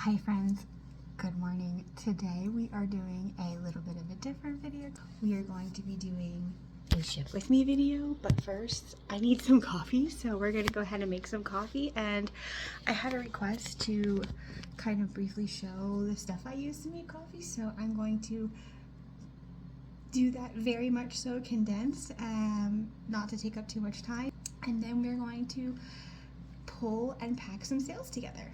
Hi friends, good morning. Today we are doing a little bit of a different video. We are going to be doing a ship with me video, but first I need some coffee, so we're going to go ahead and make some coffee. And I had a request to kind of briefly show the stuff I use to make coffee, so I'm going to do that very much so condensed, not to take up too much time, and then we're going to pull and pack some sales together.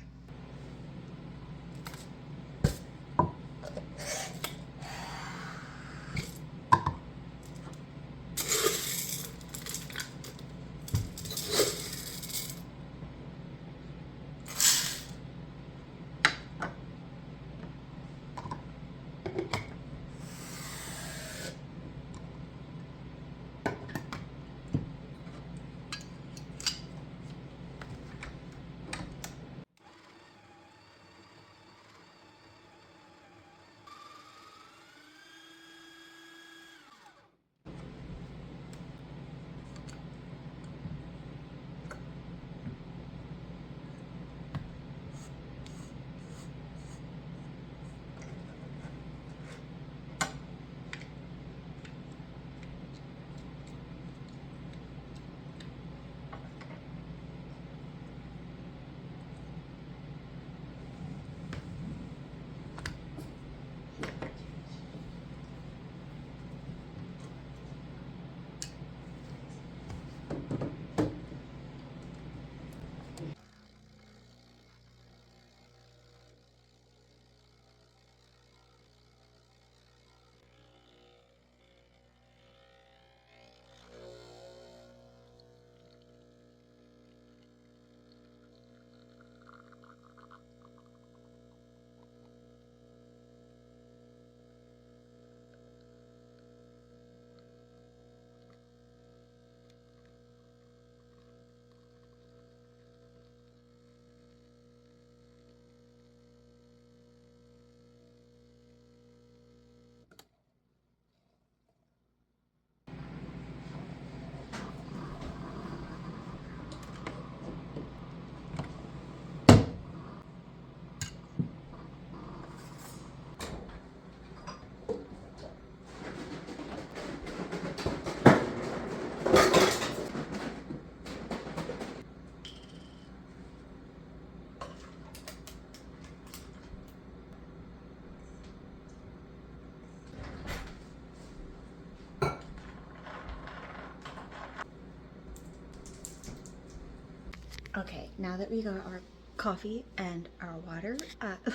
Okay, now that we got our coffee and our water,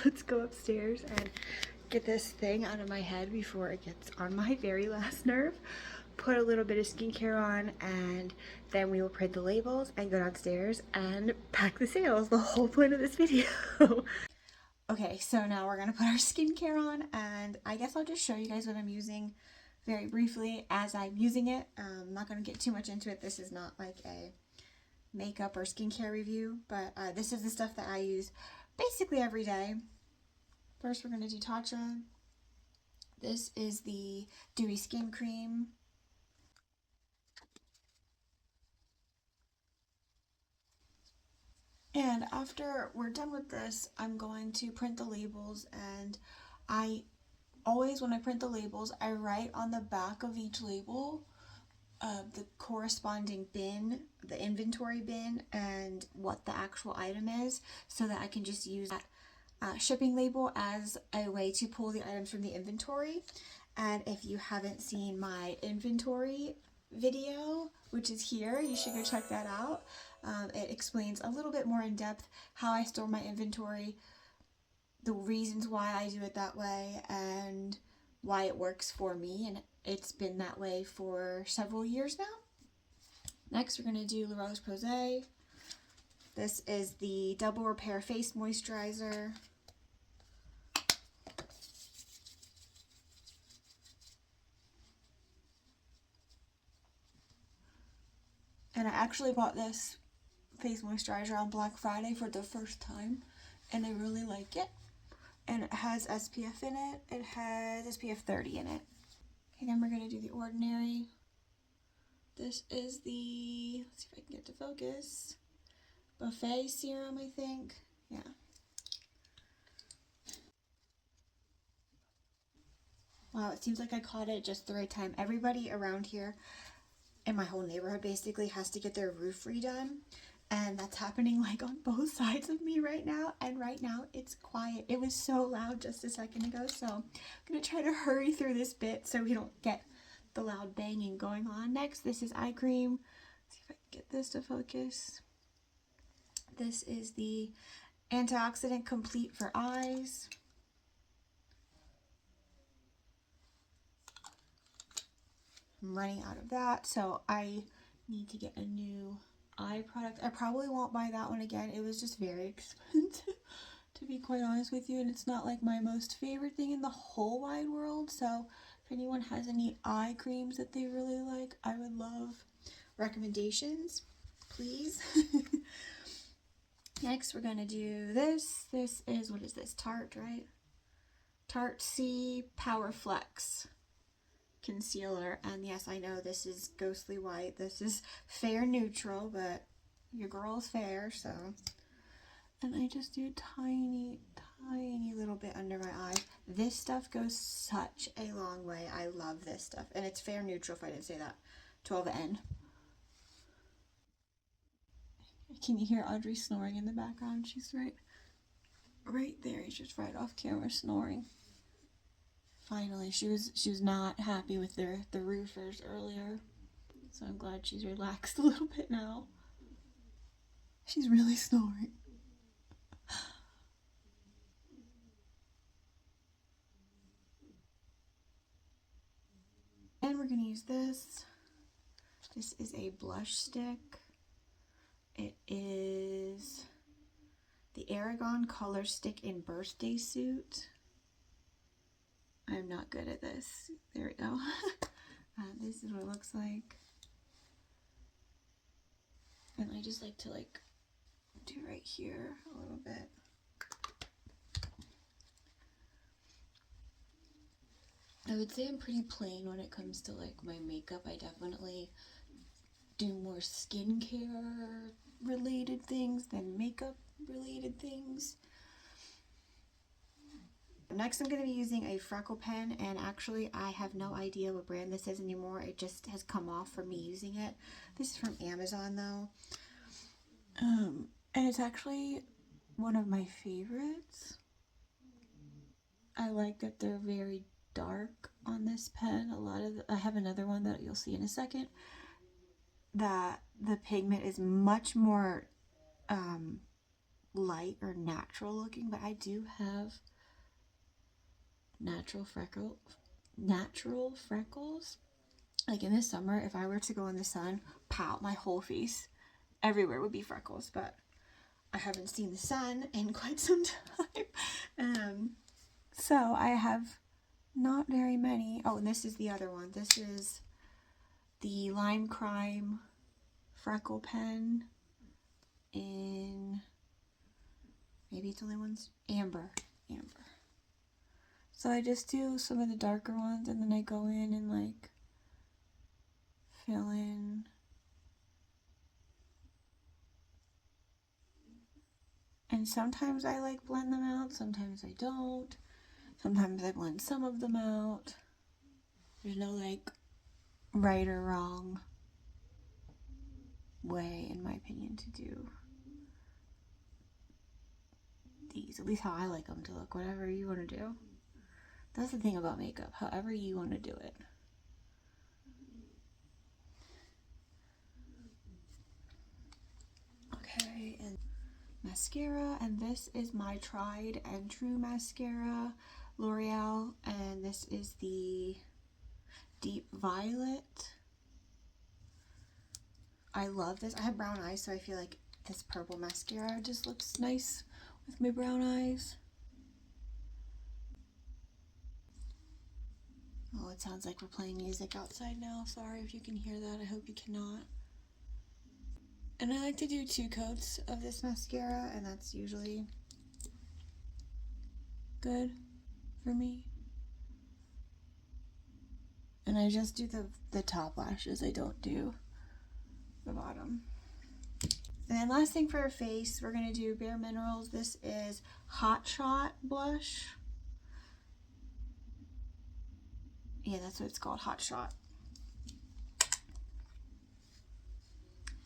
let's go upstairs and get this thing out of my head before it gets on my very last nerve. Put a little bit of skincare on, and then we will print the labels and go downstairs and pack the sales. The whole point of this video. Okay, so now we're gonna put our skincare on, and I guess I'll just show you guys what I'm using very briefly as I'm using it. I'm not gonna get too much into it. This is not like a makeup or skincare review, but this is the stuff that I use basically every day. First, we're going to do Tatcha. This is the Dewy Skin Cream. And after we're done with this, I'm going to print the labels, and I always, when I print the labels, I write on the back of each label the corresponding bin, the inventory bin, and what the actual item is, so that I can just use that shipping label as a way to pull the items from the inventory. And if you haven't seen my inventory video, which is here, you should go check that out. It explains a little bit more in depth how I store my inventory, the reasons why I do it that way, and why it works for me, and it's been that way for several years now. Next, we're going to do La Roche-Posay. This is the Double Repair Face Moisturizer. And I actually bought this face moisturizer on Black Friday for the first time, and I really like it. And it has SPF in it. It has SPF 30 in it. Okay, then we're going to do the Ordinary. This is the, let's see if I can get to focus, Buffet Serum, I think. Yeah. Wow, it seems like I caught it just the right time. Everybody around here in my whole neighborhood basically has to get their roof redone. And that's happening like on both sides of me right now. And right now it's quiet. It was so loud just a second ago. So I'm going to try to hurry through this bit so we don't get the loud banging going on. Next, this is eye cream. Let's see if I can get this to focus. This is the Antioxidant Complete for Eyes. I'm running out of that, so I need to get a new eye product. I probably won't buy that one again. It was just very expensive, to be quite honest with you, and it's not like my most favorite thing in the whole wide world. So if anyone has any eye creams that they really like, I would love recommendations, please. Next, we're going to do this. This is, what is this? Tarte, right? Tarte C Power Flex concealer. And yes, I know this is ghostly white. This is fair neutral, but your girl's fair, so. And I just do tiny little bit under my eye. This stuff goes such a long way. I love this stuff. And it's fair neutral, if I didn't say that. 12N. Can you hear Audrey snoring in the background? She's right there. She's just right off camera snoring. Finally, she was not happy with the roofers earlier, so I'm glad she's relaxed a little bit now. She's really snoring. And we're gonna use this. This is a blush stick. It is the Aragon Color Stick in Birthday Suit. I'm not good at this. There we go. This is what it looks like. And I just like to do right here a little bit. I would say I'm pretty plain when it comes to my makeup. I definitely do more skincare related things than makeup related things. Next, I'm going to be using a freckle pen, and actually I have no idea what brand this is anymore. It just has come off from me using it. This is from Amazon though. And it's actually one of my favorites. I like that they're very dark on this pen. I have another one that you'll see in a second, that the pigment is much more light or natural looking, but I do have natural freckles. Like in the summer, if I were to go in the sun, pow, my whole face everywhere would be freckles, but I haven't seen the sun in quite some time. So I have not very many. Oh, and this is the other one. This is the Lime Crime freckle pen in, maybe it's only one's amber. So I just do some of the darker ones, and then I go in and fill in. And sometimes I blend them out, sometimes I don't. Sometimes I blend some of them out. There's no right or wrong way, in my opinion, to do these. At least how I like them to look. Whatever you want to do. That's the thing about makeup. However you want to do it. Okay, and mascara, and this is my tried and true mascara, L'Oreal, and this is the Deep Violet. I love this. I have brown eyes, so I feel like this purple mascara just looks nice with my brown eyes. Oh, it sounds like we're playing music outside now. Sorry if you can hear that. I hope you cannot. And I like to do 2 coats of this mascara, and that's usually good for me. And I just do the top lashes. I don't do the bottom. And then last thing for our face, we're going to do Bare Minerals. This is Hot Shot blush. Yeah, that's what it's called, Hot Shot.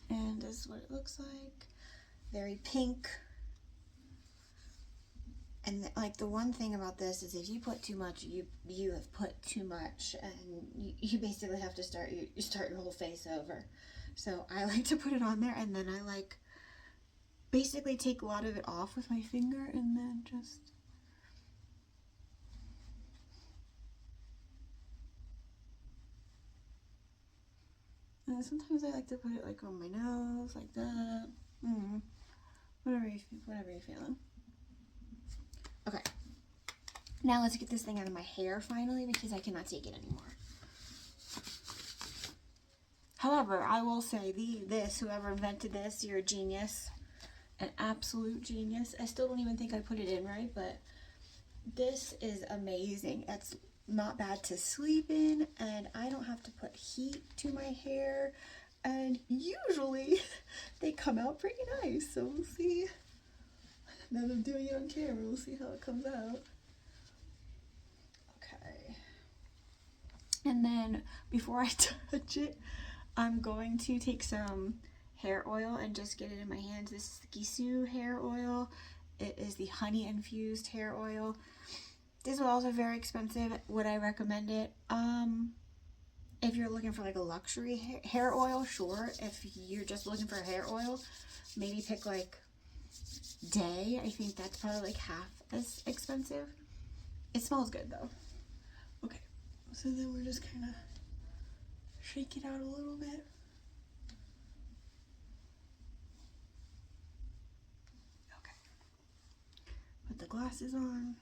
And this is what it looks like. Very pink. And like the one thing about this is if you put too much, you have put too much, and you basically have to start your whole face over. So I like to put it on there, and then I like basically take a lot of it off with my finger, and then just and sometimes I like to put it like on my nose like that. Whatever you're feeling. Okay. Now let's get this thing out of my hair finally, because I cannot take it anymore. However, I will say whoever invented this, you're a genius. An absolute genius. I still don't even think I put it in right, but this is amazing. It's not bad to sleep in, and I don't have to put heat to my hair. And usually they come out pretty nice. So we'll see. Now that I'm doing it on camera, we'll see how it comes out. Okay. And then before I touch it, I'm going to take some hair oil and just get it in my hands. This is the Gisou hair oil. It is the honey infused hair oil. This is also very expensive. Would I recommend it? If you're looking for like a luxury hair oil, sure. If you're just looking for hair oil, maybe pick like Day. I think that's probably like half as expensive. It smells good though. Okay, so then we're just kind of shake it out a little bit. Okay. Put the glasses on.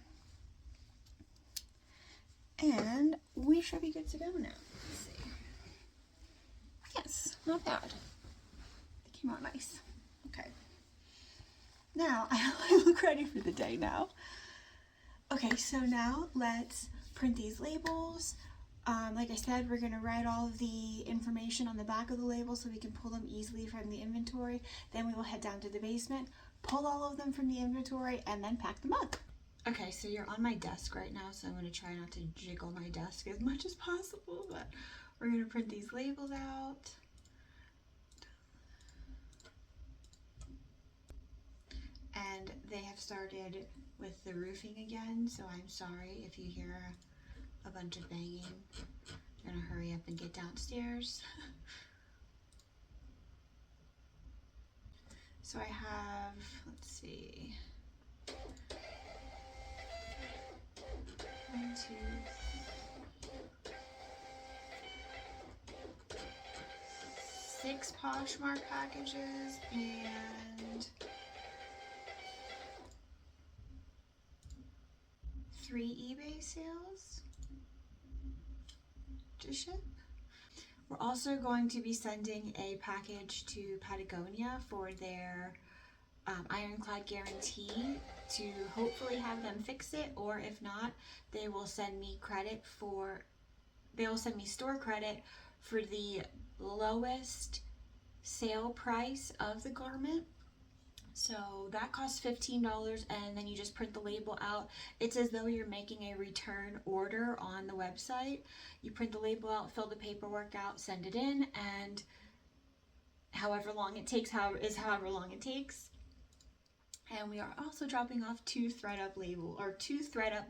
And we should be good to go now. Let's see. Yes, not bad. It came out nice. Okay. Now, I look ready for the day now. Okay, so now let's print these labels. Like I said, we're going to write all of the information on the back of the label so we can pull them easily from the inventory. Then we will head down to the basement, pull all of them from the inventory, and then pack them up. Okay, so you're on my desk right now, so I'm going to try not to jiggle my desk as much as possible, but we're going to print these labels out. And they have started with the roofing again, so I'm sorry if you hear a bunch of banging. I'm gonna hurry up and get downstairs. So I have, let's see, 1, 2, 6 Poshmark packages and 3 eBay sales to ship. We're also going to be sending a package to Patagonia for their ironclad guarantee to hopefully have them fix it, or if not, they will send me store credit for the lowest sale price of the garment. So that costs $15, and then you just print the label out. It's as though you're making a return order on the website. You print the label out, fill the paperwork out, send it in, and however long it takes, however long it takes. And we are also dropping off 2 thread-up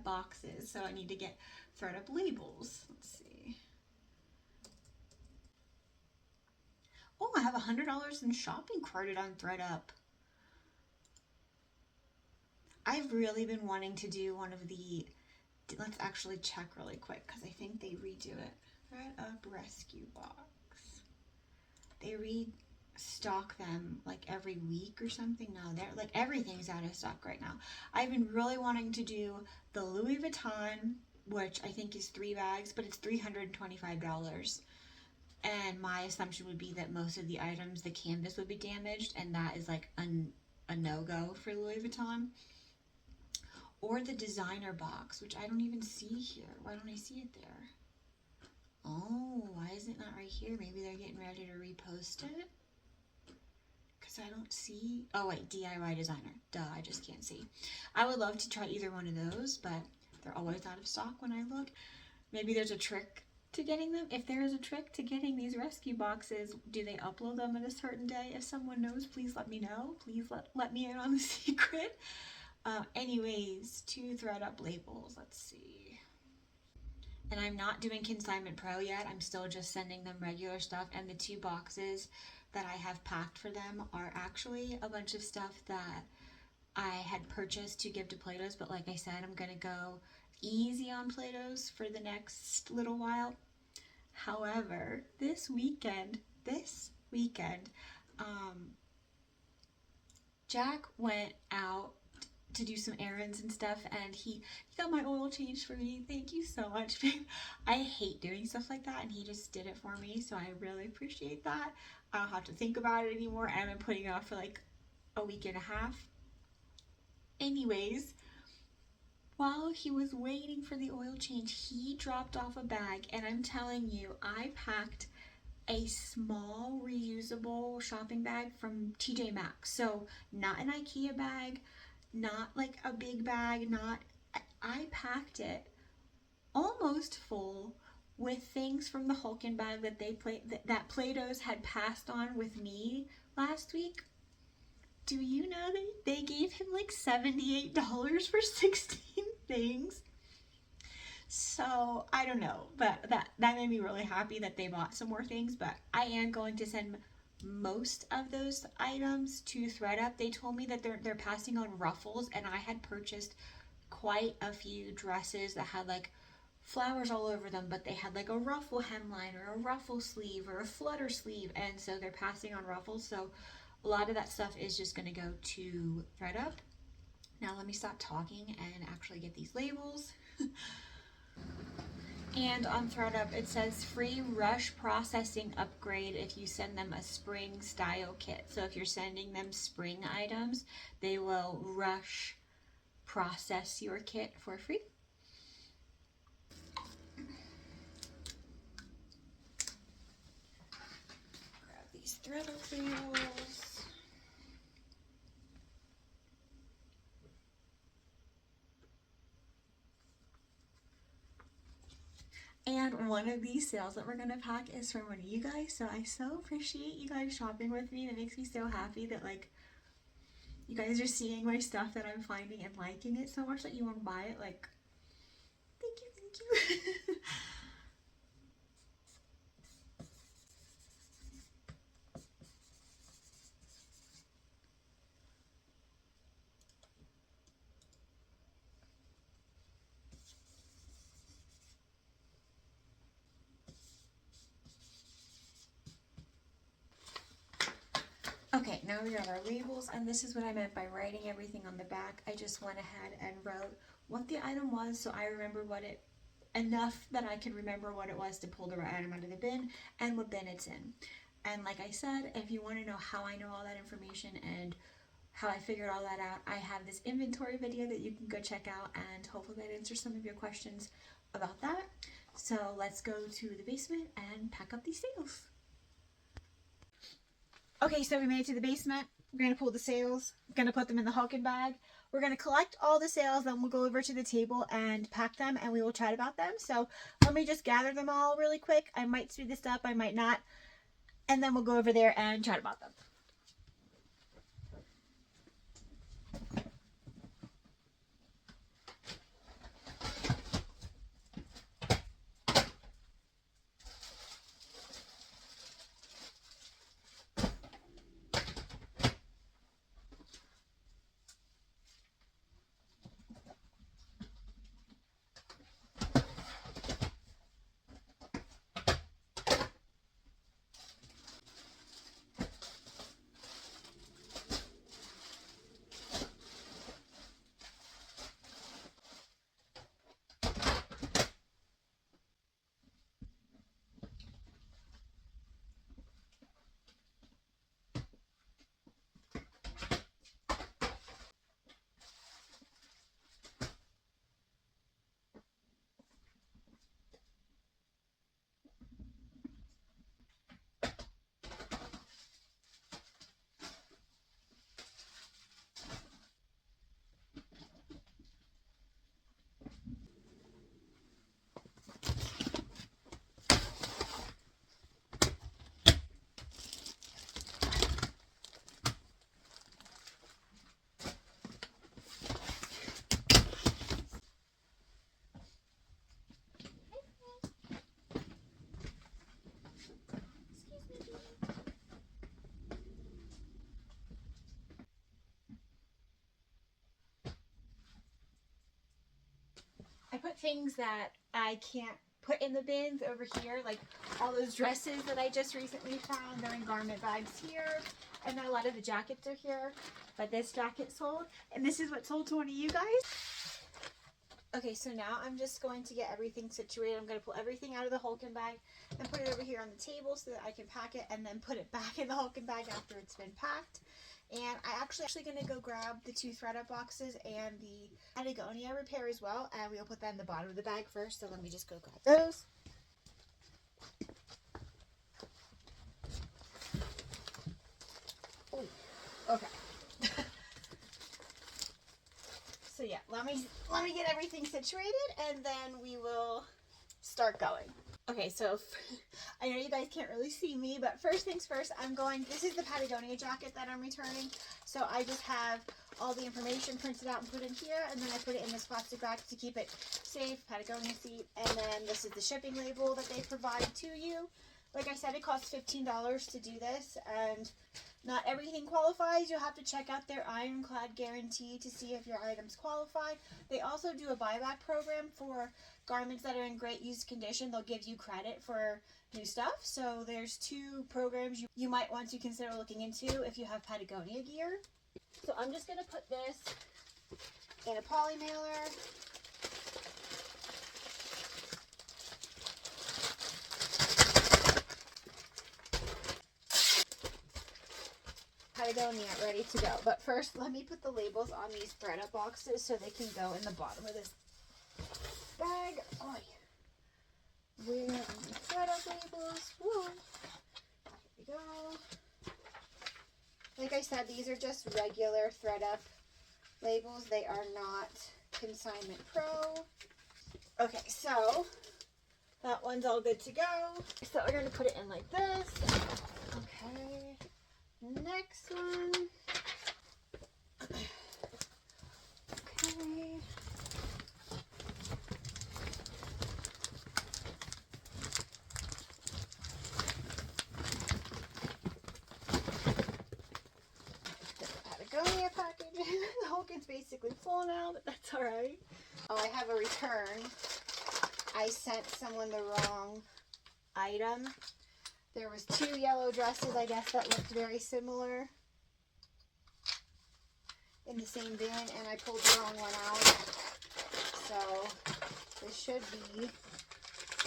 boxes. So I need to get thread-up labels. Let's see. Oh, I have $100 in shopping credit on thread-up. I've really been wanting to do one of the, let's actually check really quick because I think they redo it. thread-up rescue box. They restock them like every week or something. No, they're like everything's out of stock right now. I've been really wanting to do the Louis Vuitton, which I think is 3 bags, but it's $325. And my assumption would be that most of the items, the canvas would be damaged, and that is like a no-go for Louis Vuitton. Or the designer box, which I don't even see here. Why don't I see it there? Oh, why is it not right here? Maybe they're getting ready to repost it? Because I don't see... Oh, wait, DIY designer. Duh, I just can't see. I would love to try either one of those, but they're always out of stock when I look. Maybe there's a trick to getting them. If there is a trick to getting these rescue boxes, do they upload them at a certain day? If someone knows, please let me know. Please let me in on the secret. Anyways, 2 ThredUp labels. Let's see. And I'm not doing Consignment Pro yet. I'm still just sending them regular stuff. And the 2 boxes that I have packed for them are actually a bunch of stuff that I had purchased to give to Play-Dohs. But like I said, I'm going to go easy on Play-Dohs for the next little while. However, this weekend, Jack went out to do some errands and stuff, and he got my oil changed for me. Thank you so much, babe. I hate doing stuff like that, and he just did it for me, so I really appreciate that. I don't have to think about it anymore, and I've been putting it off for like a week and a half. Anyways, while he was waiting for the oil change, he dropped off a bag, and I'm telling you, I packed a small reusable shopping bag from TJ Maxx. So not an IKEA bag, not like a big bag, I packed it almost full with things from the Hulkin bag that Play-Dohs had passed on with me last week. Do you know that they gave him like $78 for 16 things? So I don't know, but that made me really happy that they bought some more things. But I am going to send most of those items to ThredUp. They told me that they're passing on ruffles, and I had purchased quite a few dresses that had like flowers all over them, but they had like a ruffle hemline or a ruffle sleeve or a flutter sleeve, and so they're passing on ruffles. So a lot of that stuff is just going to go to ThredUp. Now let me stop talking and actually get these labels. And on ThredUp it says free rush processing upgrade if you send them a spring style kit. So if you're sending them spring items, they will rush process your kit for free. Grab these ThredUp labels. And one of these sales that we're going to pack is from one of you guys. So I so appreciate you guys shopping with me. That makes me so happy that like you guys are seeing my stuff that I'm finding and liking it so much that you want to buy it. Like, thank you. Okay, now we got our labels, and this is what I meant by writing everything on the back. I just went ahead and wrote what the item was, so I remember enough that I could remember what it was to pull the right item out of the bin and what bin it's in. And like I said, if you want to know how I know all that information and how I figured all that out, I have this inventory video that you can go check out, and hopefully that answers some of your questions about that. So let's go to the basement and pack up these sales. Okay, so we made it to the basement. We're going to pull the sales. We're going to put them in the Hulkin bag. We're going to collect all the sales, then we'll go over to the table and pack them, and we will chat about them. So let me just gather them all really quick. I might speed this up, I might not. And then we'll go over there and chat about them. put things that I can't put in the bins over here, like all those dresses that I just recently found. They're in garment bags here, and then a lot of the jackets are here. But this jacket sold, and this is what sold to one of you guys. Okay, so now I'm just going to get everything situated. I'm going to pull everything out of the Hulken bag and put it over here on the table so that I can pack it and then put it back in the Hulken bag after it's been packed. And I actually going to go grab the 2 thread-up boxes and the Patagonia repair as well, and we'll put that in the bottom of the bag first. So let me just go grab those. Ooh, okay. So yeah, let me get everything situated, and then we will start going. Okay, so I know you guys can't really see me, but first things first, this is the Patagonia jacket that I'm returning. So I just have all the information printed out and put in here, and then I put it in this plastic bag to keep it safe, Patagonia seat, and then this is the shipping label that they provide to you. Like I said, it costs $15 to do this, and not everything qualifies. You'll have to check out their ironclad guarantee to see if your items qualify. They also do a buyback program for garments that are in great used condition. They'll give you credit for new stuff. So there's 2 programs you might want to consider looking into if you have Patagonia gear. So I'm just going to put this in a poly mailer. Patagonia ready to go. But first, let me put the labels on these thread-up boxes so they can go in the bottom of this bag. Oh, where are the thread-up labels? Whoa. Here we go. Like I said, these are just regular thread-up labels. They are not Consignment Pro. Okay, so that one's all good to go. So we're going to put it in like this. Okay. Next one. Okay. The Patagonia package. The Hulken's basically full now, but that's alright. Oh, I have a return. I sent someone the wrong item. There was 2 yellow dresses, I guess, that looked very similar in the same bin, and I pulled the wrong one out. So this should be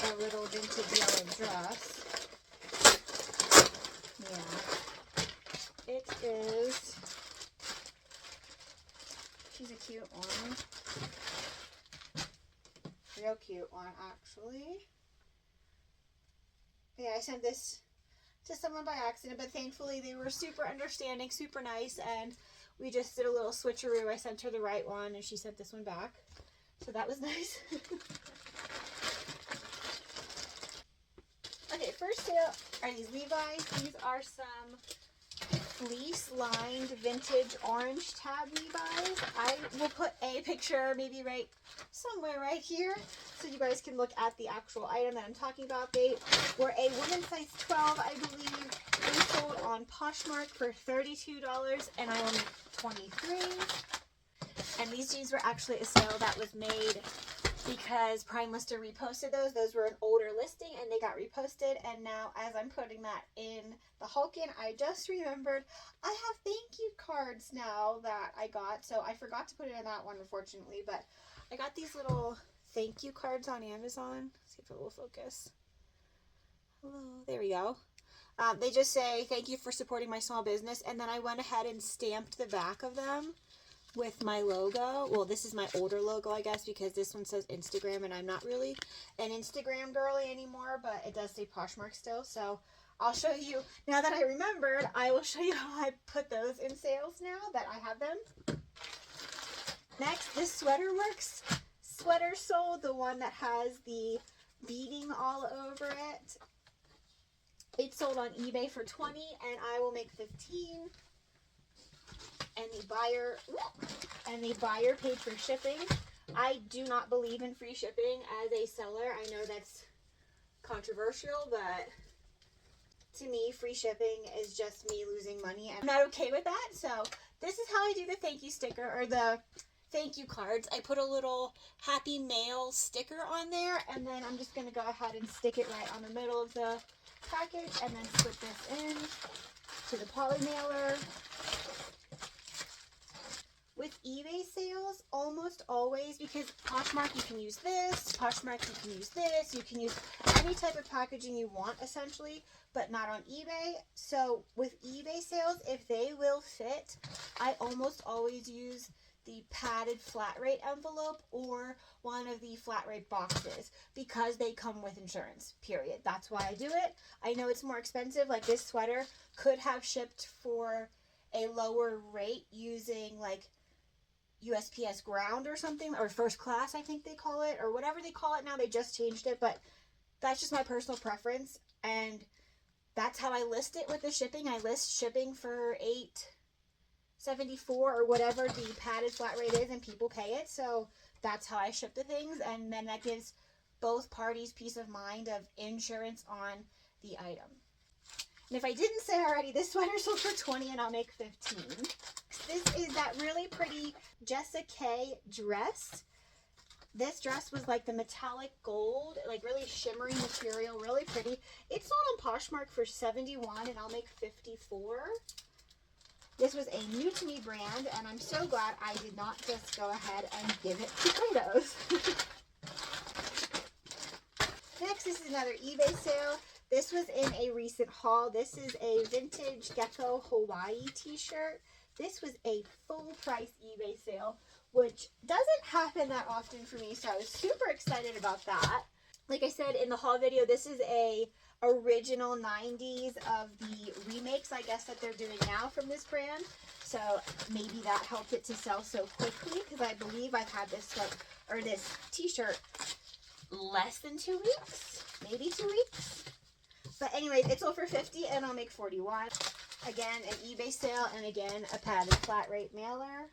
a little vintage yellow dress. Yeah. It is. She's a cute one. Real cute one, actually. Yeah, I sent this to someone by accident, but thankfully they were super understanding, super nice, and we just did a little switcheroo. I sent her the right one, and she sent this one back. So that was nice. Okay, first sale are these Levi's. These are some fleece-lined vintage orange tab Levi's. I will put a picture maybe somewhere right here so you guys can look at the actual item that I'm talking about. They were a women's size 12, I believe. They sold on Poshmark for $32, and I only $23. And these jeans were actually a sale that was made because Prime Lister reposted those. Those were an older listing, and they got reposted. And now, as I'm putting that in the Hulken, I just remembered I have thank you cards now that I got. So I forgot to put it in that one, unfortunately. But I got these little thank you cards on Amazon. Let's see if it will focus. Hello. There we go. They just say, thank you for supporting my small business. And then I went ahead and stamped the back of them with my logo. Well, this is my older logo, I guess, because this one says Instagram, and I'm not really an Instagram girly anymore, but it does say Poshmark still. So I'll show you, now that I remembered, I will show you how I put those in sales now that I have them. Next, this Sweater Works sweater sold, the one that has the beading all over it. It sold on eBay for $20, and I will make $15. And the buyer paid for shipping. I do not believe in free shipping as a seller. I know that's controversial, but to me, free shipping is just me losing money. I'm not okay with that. So this is how I do the thank you sticker, or the thank you cards. I put a little Happy Mail sticker on there, and then I'm just going to go ahead and stick it right on the middle of the package, and then slip this in to the poly mailer. With eBay sales, almost always, because Poshmark, you can use this, Poshmark, you can use this, you can use any type of packaging you want, essentially, but not on eBay. So with eBay sales, if they will fit, I almost always use the padded flat rate envelope or one of the flat rate boxes, because they come with insurance, period. That's why I do it. I know it's more expensive, like this sweater could have shipped for a lower rate using like USPS ground or something, or first class, I think they call it, or whatever they call it now. They just changed it, but that's just my personal preference, and that's how I list it with the shipping. I list shipping for $8.74 or whatever the padded flat rate is, and people pay it. So that's how I ship the things, and then that gives both parties peace of mind of insurance on the item. And if I didn't say already, this sweater sold for $20 and I'll make $15. This is that really pretty Jessica K dress. This dress was like the metallic gold, like really shimmery material, really pretty. It's sold on Poshmark for $71 and I'll make $54. This was a new to me brand, and I'm so glad I did not just go ahead and give it to Kratos. Next, this is another eBay sale. This was in a recent haul. This is a vintage gecko Hawaii t-shirt. This was a full price eBay sale, which doesn't happen that often for me, so I was super excited about that. Like I said in the haul video, this is a original 90s of the remakes, I guess, that they're doing now from this brand. So maybe that helped it to sell so quickly, because I believe I've had this this t-shirt less than 2 weeks, maybe 2 weeks. But anyways, it sold for $50 and I'll make $41. Again, an eBay sale, and again, a padded flat rate mailer.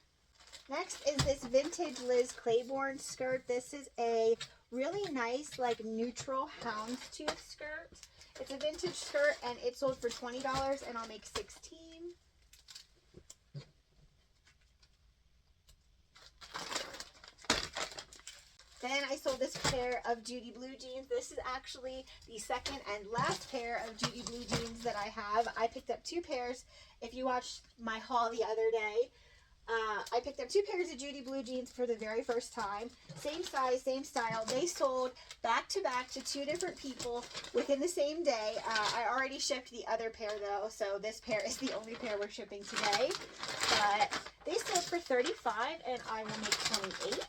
Next is this vintage Liz Claiborne skirt. This is a really nice, like, neutral houndstooth skirt. It's a vintage skirt, and it sold for $20 and I'll make $16. Then I sold this pair of Judy blue jeans. This is actually the second and last pair of Judy blue jeans that I have. I picked up 2 pairs. If you watched my haul the other day, I picked up 2 pairs of Judy blue jeans for the very first time. Same size, same style. They sold back to back to 2 different people within the same day. I already shipped the other pair though, so this pair is the only pair we're shipping today. But they sold for $35 and I will make $28.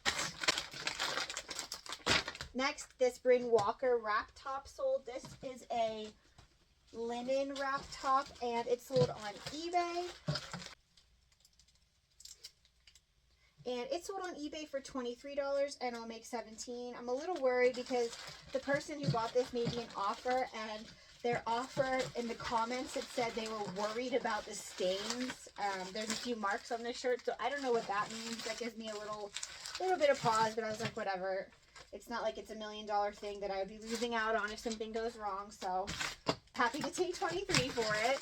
Next, this Bryn Walker wrap top sold. This is a linen wrap top, and it's sold on eBay. And it's sold on eBay for $23 and I'll make $17. I'm a little worried because the person who bought this made me an offer, and their offer in the comments, it said they were worried about the stains. There's a few marks on this shirt, so I don't know what that means. That gives me a little bit of pause, but I was like, whatever. It's not like it's $1 million thing that I would be losing out on if something goes wrong, so happy to take $23 for it.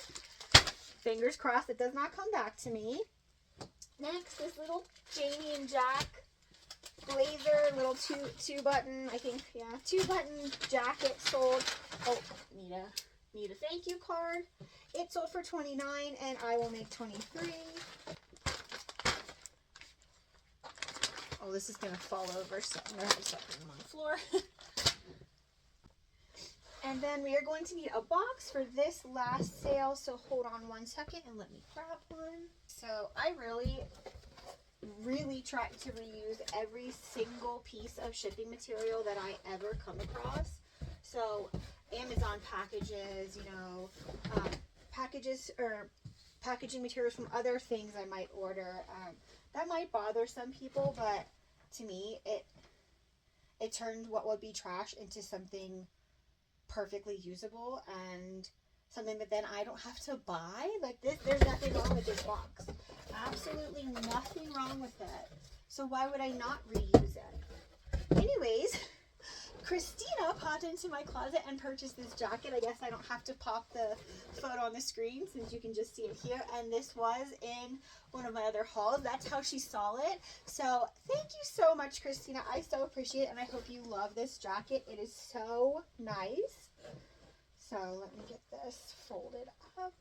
Fingers crossed it does not come back to me. Next, this little Jamie and Jack blazer, little two button, I think, yeah, 2-button jacket sold. Oh, need a thank you card. It sold for $29 and I will make $23. Oh, this is going to fall over, so I'm going to have to start putting them on the floor. And then we are going to need a box for this last sale, so hold on 1 second and let me grab one. So I really try to reuse every single piece of shipping material that I ever come across. So Amazon packages, packages or packaging materials from other things I might order. That might bother some people, but to me, it turned what would be trash into something perfectly usable and something that then I don't have to buy. Like this, there's nothing wrong with this box. Absolutely nothing wrong with it. So why would I not reuse it? Anyways, Christina popped into my closet and purchased this jacket. I guess I don't have to pop the photo on the screen since you can just see it here. And this was in one of my other hauls. That's how she saw it. So thank you so much, Christina. I so appreciate it, and I hope you love this jacket. It is so nice. So let me get this folded up.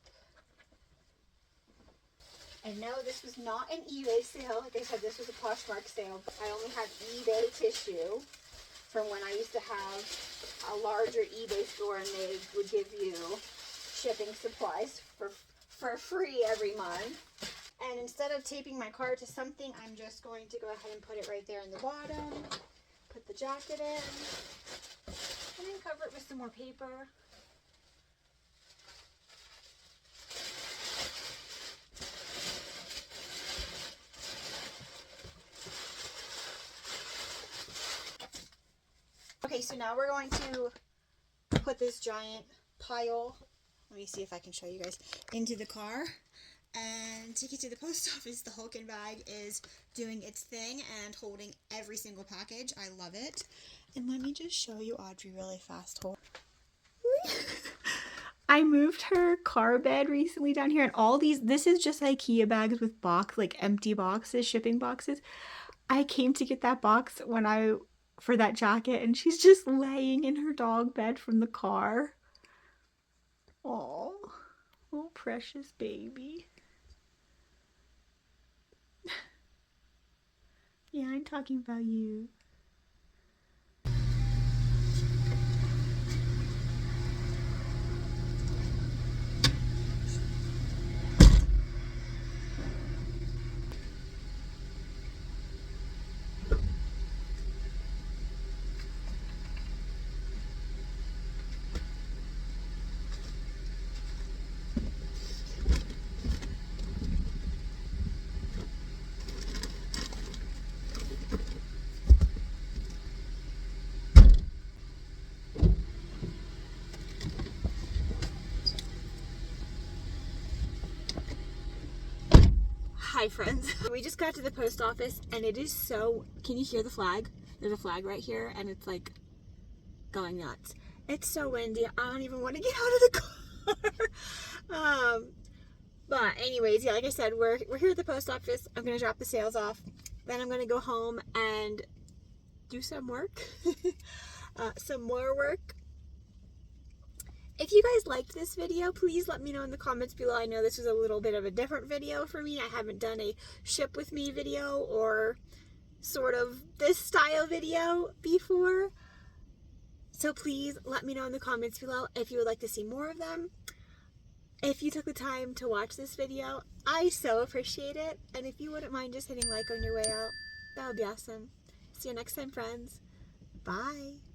And no, this was not an eBay sale. Like I said, this was a Poshmark sale. I only have eBay tissue from when I used to have a larger eBay store, and they would give you shipping supplies for free every month. And instead of taping my card to something, I'm just going to go ahead and put it right there in the bottom. Put the jacket in. And then cover it with some more paper. Okay, so now we're going to put this giant pile, let me see if I can show you guys, into the car and take it to the post office. The Hulken bag is doing its thing and holding every single package. I love it. And let me just show you Audrey really fast. I moved her car bed recently down here, and all these, this is just IKEA bags with empty boxes, shipping boxes. I came to get that box for that jacket, and she's just laying in her dog bed from the car. Oh, little precious baby. Yeah, I'm talking about you. Hi friends. We just got to the post office, and it is so, can you hear the flag? There's a flag right here, and it's like going nuts. It's so windy. I don't even want to get out of the car. But anyways, yeah, like I said, we're here at the post office. I'm gonna drop the sales off. Then I'm gonna go home and do some work. Some more work. If you guys liked this video, please let me know in the comments below. I know this is a little bit of a different video for me. I haven't done a ship with me video or sort of this style video before. So please let me know in the comments below if you would like to see more of them. If you took the time to watch this video, I so appreciate it. And if you wouldn't mind just hitting like on your way out, that would be awesome. See you next time, friends. Bye.